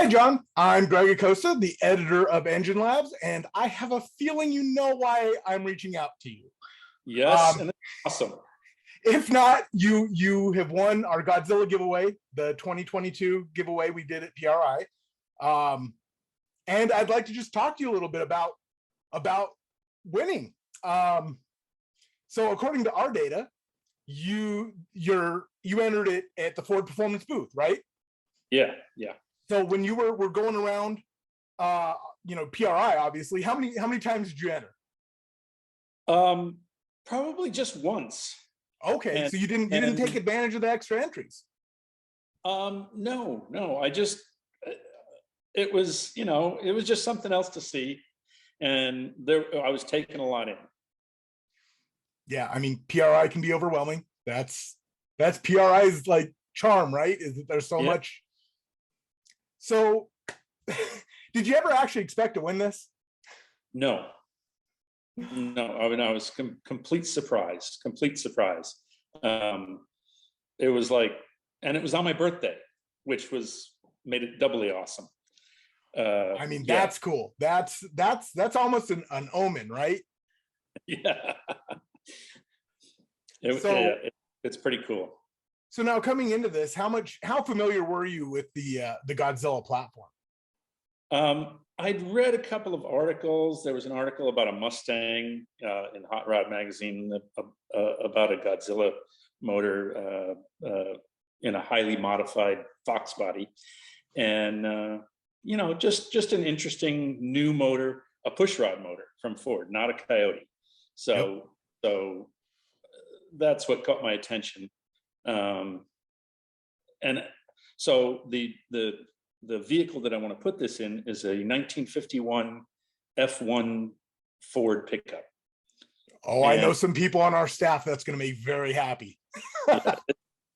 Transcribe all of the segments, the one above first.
Hi, John. I'm Greg Acosta, the editor of EngineLabs, and I have a feeling you know why I'm reaching out to you. Yes, and that's awesome. If not, you have won our Godzilla giveaway, the 2022 giveaway we did at PRI. And I'd like to just talk to you a little bit about winning. So according to our data, you entered it at the Ford Performance booth, right? Yeah. So when you were going around, PRI, obviously, how many times did you enter? Probably just once. Okay, so you didn't take advantage of the extra entries. No. I just it was just something else to see, and I was taking a lot in. Yeah, I mean, PRI can be overwhelming. That's PRI's like charm, right? Is that there's so much. So did you ever actually expect to win this? No. I mean, I was complete surprise. It was like, and it was on my birthday, which made it doubly awesome. I mean, that's cool. That's almost an omen, right? Yeah. It's pretty cool. So now coming into this, how familiar were you with the Godzilla platform? I'd read a couple of articles. There was an article about a Mustang in Hot Rod magazine about a Godzilla motor in a highly modified Fox body, and just an interesting new motor, a pushrod motor from Ford, not a Coyote. So that's what caught my attention. And so the vehicle that I want to put this in is a 1951 F1 Ford pickup. Oh, I know some people on our staff that's going to make very happy.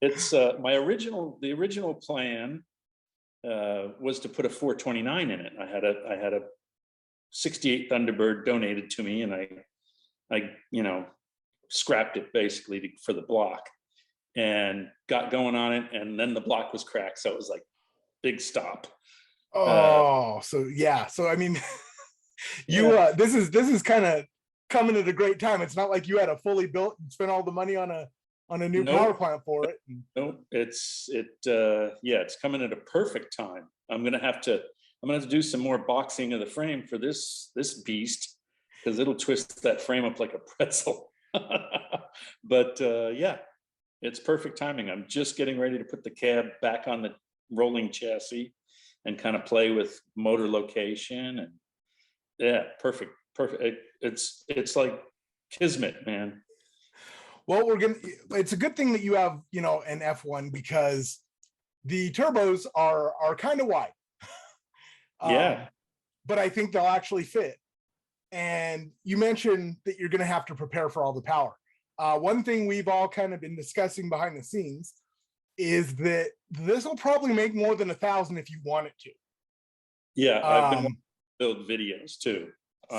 It's the original plan was to put a 429 in it. I had a 68 Thunderbird donated to me, and I scrapped it basically for the block and got going on it, and then the block was cracked, so it was like big stop. So I mean, this is kind of coming at a great time. It's not like you had a fully built and spent all the money on a new power plant for it. No, it's coming at a perfect time. I'm gonna have to do some more boxing of the frame for this beast, because it'll twist that frame up like a pretzel. But it's perfect timing. I'm just getting ready to put the cab back on the rolling chassis and kind of play with motor location, and perfect. It's like kismet, man. Well, it's a good thing that you have an F1, because the turbos are kind of wide. But I think they'll actually fit. And you mentioned that you're going to have to prepare for all the power. One thing we've all kind of been discussing behind the scenes is that this will probably make more than 1,000 if you want it to. Yeah, I've been build videos too.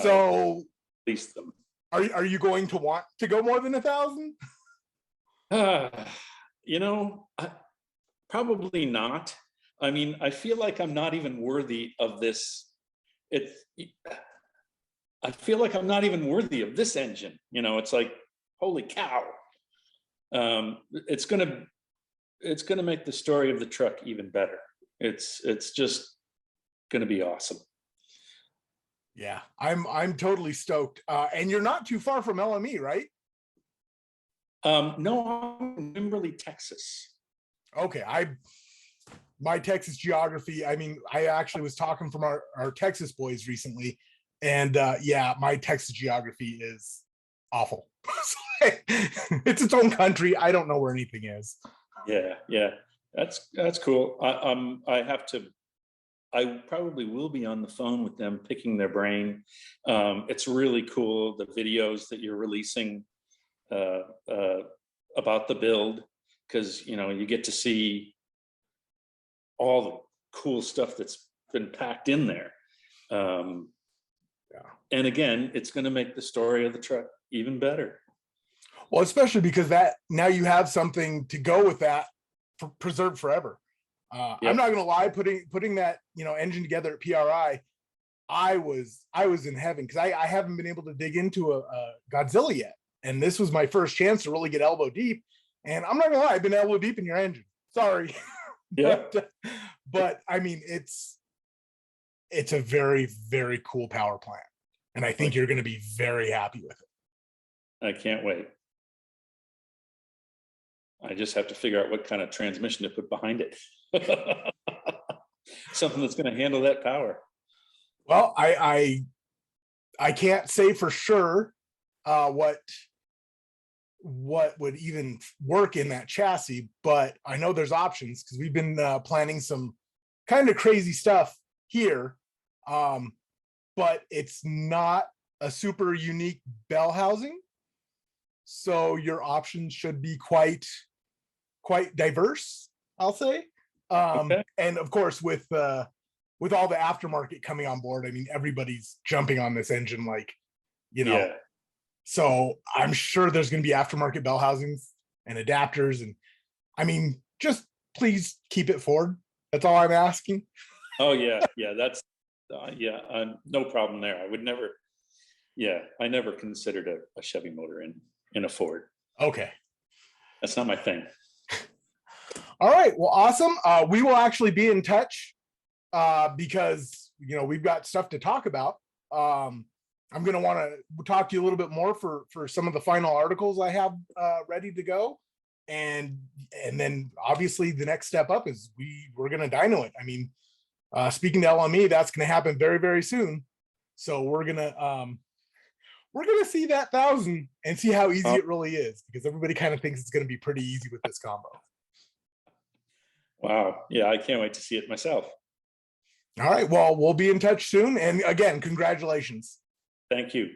So release them. Are you going to want to go more than 1,000? Probably not. I mean, I feel like I'm not even worthy of this. I feel like I'm not even worthy of this engine. It's like, holy cow. It's gonna make the story of the truck even better. It's just gonna be awesome. Yeah, I'm totally stoked. And you're not too far from LME, right? No, I'm in Wimberley, Texas. Okay, my Texas geography, I mean, I actually was talking from our Texas boys recently, and my Texas geography is awful. It's its own country. I don't know where anything is. Yeah, that's cool. I probably will be on the phone with them, picking their brain. It's really cool, the videos that you're releasing about the build, because you get to see all the cool stuff that's been packed in there. And again, it's going to make the story of the truck even better. Well, especially because that now you have something to go with that preserved forever. I'm Yep. not gonna lie, putting that, you know, engine together at PRI, I was in heaven because I haven't been able to dig into a Godzilla yet, and this was my first chance to really get elbow deep. And I'm not gonna lie, I've been elbow deep in your engine. Sorry, Yeah. but I mean it's a very, very cool power plant, and I think you're going to be very happy with it. I can't wait. I just have to figure out what kind of transmission to put behind it. Something that's going to handle that power. Well, I can't say for sure what would even work in that chassis, but I know there's options because we've been planning some kind of crazy stuff here. But it's not a super unique bell housing, so your options should be quite diverse, I'll say. Okay. And of course, with all the aftermarket coming on board, I mean, everybody's jumping on this engine, like, you know. Yeah. So I'm sure there's going to be aftermarket bell housings and adapters, and I mean, just please keep it Ford. That's all I'm asking. Oh yeah. Yeah. That's no problem there. I would never. Yeah, I never considered a Chevy motor in a Ford. Okay. That's not my thing. All right. Well, awesome. We will actually be in touch because, you know, we've got stuff to talk about. I'm going to want to talk to you a little bit more for some of the final articles I have ready to go. And then obviously the next step up is we're going to dyno it. I mean, speaking to LME, that's going to happen very, very soon. So we're going to see that 1,000 and see how easy it really is, because everybody kind of thinks it's going to be pretty easy with this combo. Wow. Yeah, I can't wait to see it myself. All right. Well, we'll be in touch soon. And again, congratulations. Thank you.